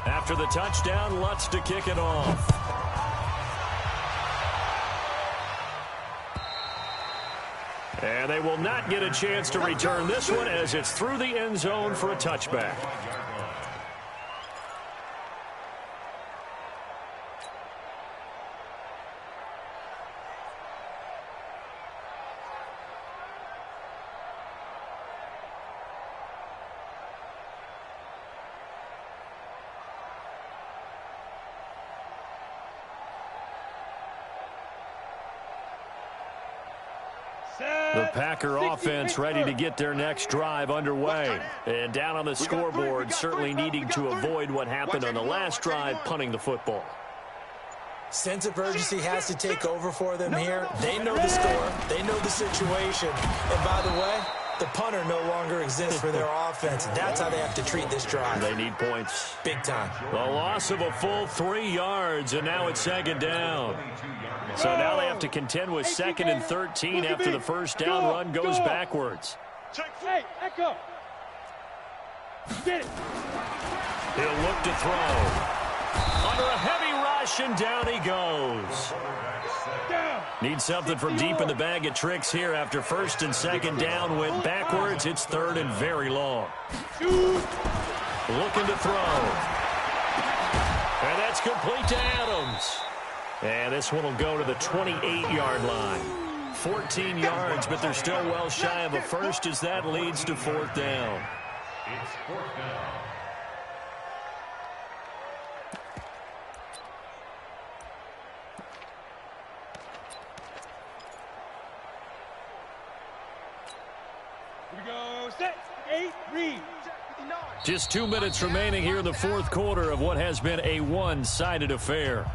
After the touchdown, Lutz to kick it off. And they will not get a chance to return this one as it's through the end zone for a touchback. The Packer offense ready to get their next drive underway. And down on the scoreboard, certainly needing to avoid what happened on the last drive, punting the football. Sense of urgency has to take over for them here. They know the score. They know the situation. And by the way, the punter no longer exists for their offense. That's how they have to treat this drive. They need points. Big time. The loss of a full 3 yards, and now it's second down. So now they have to contend with 2nd and 13 after the first down run goes backwards. Hey, Echo. Get it. He'll look to throw. Under a heavy rush, and down he goes. Need something from deep in the bag of tricks here after 1st and 2nd down went backwards. It's 3rd and very long. Looking to throw. And that's complete to Adams. And this one will go to the 28-yard line. 14 yards, but they're still well shy of a first as that leads to 4th down. It's 4th down. Just 2 minutes remaining here in the 4th quarter of what has been a one-sided affair.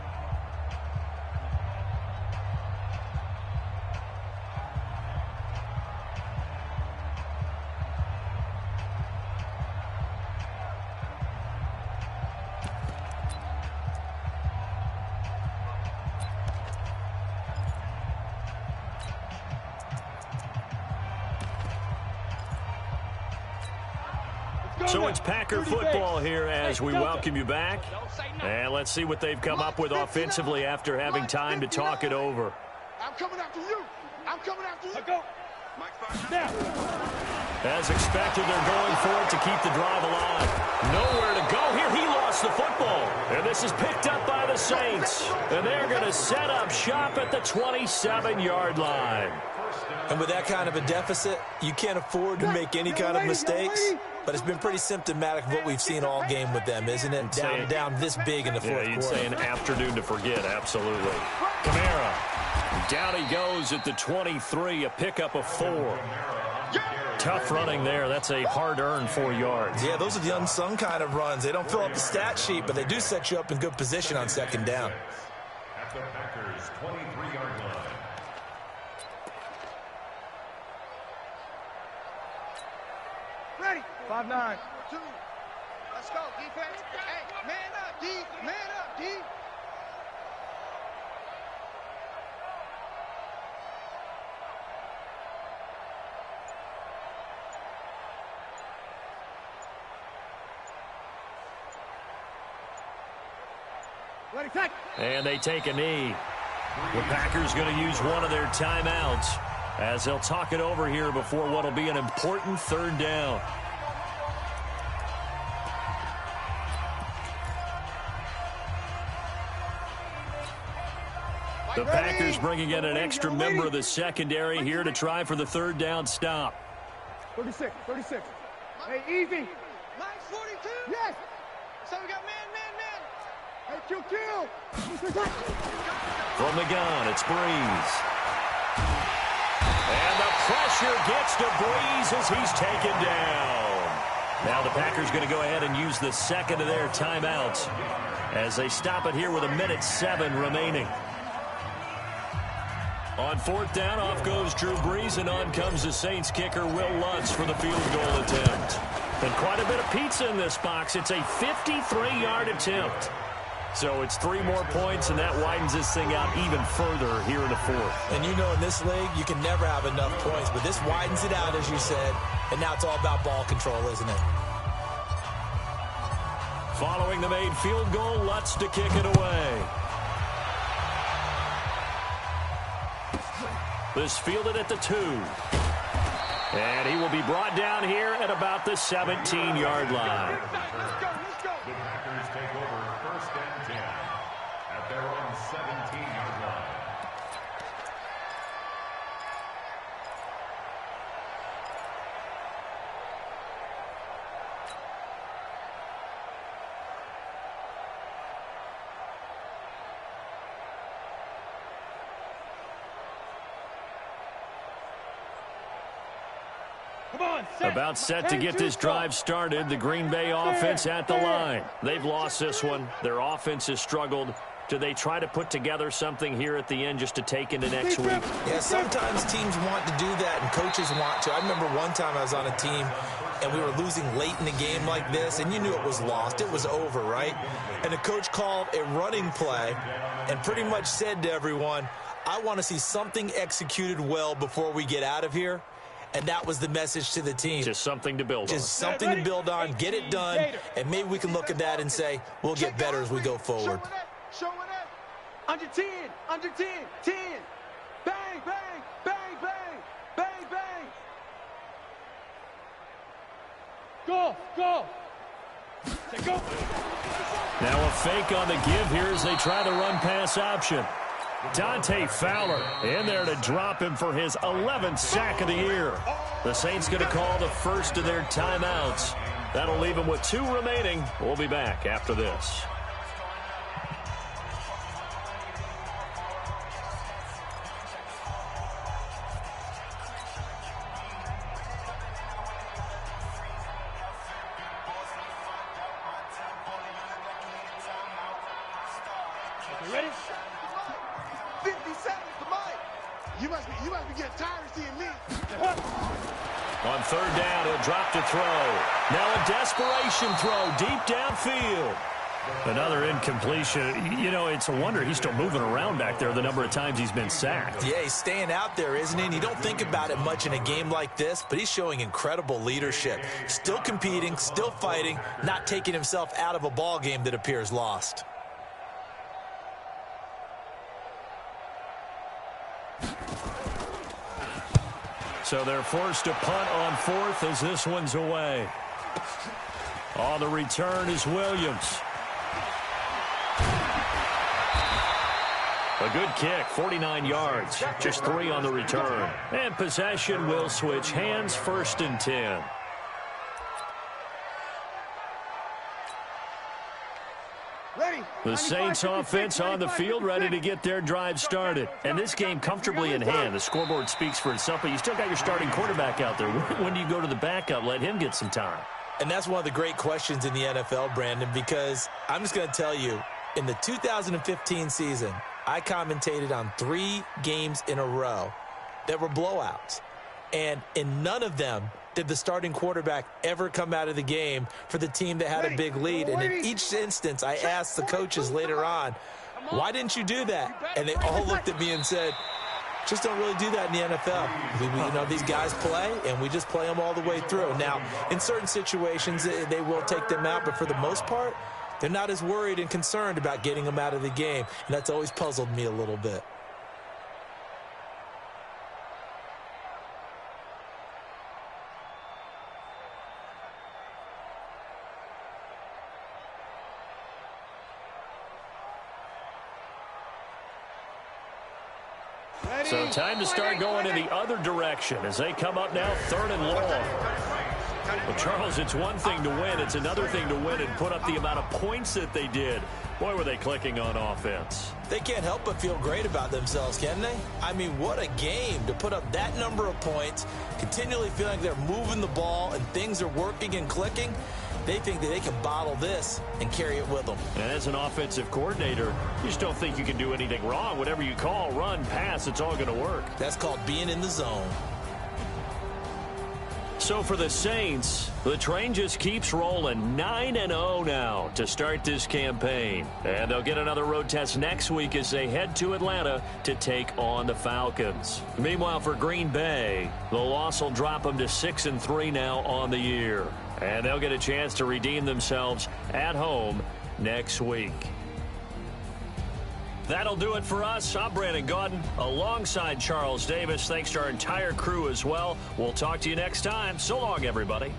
So it's Packer football here as we welcome you back. And let's see what they've come up with offensively after having time to talk it over. I'm coming after you. I'm coming after you. Go. As expected, they're going for it to keep the drive alive. Nowhere to go here. He lost the football. And this is picked up by the Saints. And they're going to set up shop at the 27-yard line. And with that kind of a deficit, you can't afford to make any kind of mistakes. But it's been pretty symptomatic of what we've seen all game with them, isn't it? Down this big in the fourth quarter. You'd say an afternoon to forget, absolutely. Kamara, down he goes at the 23, a pickup of 4. Tough running there. That's a hard-earned 4 yards. Yeah, those are the unsung kind of runs. They don't fill up the stat sheet, but they do set you up in good position on 2nd down. At the Packers' 23-yard line. Ready. 5-9. 2. Let's go, defense. Hey, man up, D. Man up, D. Ready, take. And they take a knee. The Packers going to use one of their timeouts as they'll talk it over here before what will be an important 3rd down. The Packers bringing in an extra member of the secondary here to try for the 3rd down stop. 36. Hey, easy. Mike's 42. Yes. So we got man. Hey, kill. From the gun, it's Breeze. And the pressure gets to Breeze as he's taken down. Now the Packers going to go ahead and use the 2nd of their timeouts as they stop it here with 1:07 remaining. On 4th down, off goes Drew Brees, and on comes the Saints kicker, Will Lutz, for the field goal attempt. And quite a bit of pizza in this box. It's a 53-yard attempt. So it's 3 more points, and that widens this thing out even further here in the 4th. And you know in this league, you can never have enough points, but this widens it out, as you said, and now it's all about ball control, isn't it? Following the made field goal, Lutz to kick it away. This fielded at the 2. And he will be brought down here at about the 17-yard line. The Packers take over 1st and 10 at their own 17-yard line. About set to get this drive started. The Green Bay offense at the line. They've lost this one. Their offense has struggled. Do they try to put together something here at the end just to take into next week? Yeah, sometimes teams want to do that and coaches want to. I remember one time I was on a team and we were losing late in the game like this, and you knew it was lost. It was over, right? And the coach called a running play and pretty much said to everyone, I want to see something executed well before we get out of here. And that was the message to the team. Just something to build on. Just something to build on, get it done, and maybe we can look at that and say, we'll get better as we go forward. Show it up. Under 10, under 10, 10. Bang, bang, bang, bang, bang, bang. Go, go. Go. Now a fake on the give here as they try the run-pass option. Dante Fowler in there to drop him for his 11th sack of the year. The Saints going to call the first of their timeouts. That'll leave them with 2 remaining. We'll be back after this. You ready? 50 seconds to Mike. You must be getting tired of seeing me. On 3rd down, he'll drop to throw. Now a desperation throw deep downfield. Another incompletion. You know, it's a wonder he's still moving around back there the number of times he's been sacked. Yeah, he's staying out there, isn't he? And you don't think about it much in a game like this, but he's showing incredible leadership. Still competing, still fighting, not taking himself out of a ball game that appears lost. So they're forced to punt on 4th as this one's away. On the return is Williams. A good kick, 49 yards, just 3 on the return. And possession will switch hands, 1st and 10. The Saints offense on the field ready to get their drive started. And this game comfortably in hand. The scoreboard speaks for itself, but you still got your starting quarterback out there. When do you go to the backup? Let him get some time. And that's one of the great questions in the NFL, Brandon, because I'm just going to tell you, in the 2015 season, I commentated on 3 games in a row that were blowouts. And in none of them did the starting quarterback ever come out of the game for the team that had a big lead. And in each instance, I asked the coaches later on, why didn't you do that? And they all looked at me and said, just don't really do that in the NFL. You know, these guys play, and we just play them all the way through. Now, in certain situations, they will take them out, but for the most part, they're not as worried and concerned about getting them out of the game. And that's always puzzled me a little bit. So time to start going in the other direction as they come up now 3rd and long. Well, Charles, it's one thing to win. It's another thing to win and put up the amount of points that they did. Boy, were they clicking on offense. They can't help but feel great about themselves, can they? I mean, what a game to put up that number of points, continually feeling like they're moving the ball and things are working and clicking. They think that they can bottle this and carry it with them. And as an offensive coordinator, you just don't think you can do anything wrong. Whatever you call, run, pass, it's all going to work. That's called being in the zone. So for the Saints, the train just keeps rolling. 9-0 now to start this campaign. And they'll get another road test next week as they head to Atlanta to take on the Falcons. Meanwhile, for Green Bay, the loss will drop them to 6-3 now on the year. And they'll get a chance to redeem themselves at home next week. That'll do it for us. I'm Brandon Gaudin alongside Charles Davis. Thanks to our entire crew as well. We'll talk to you next time. So long, everybody.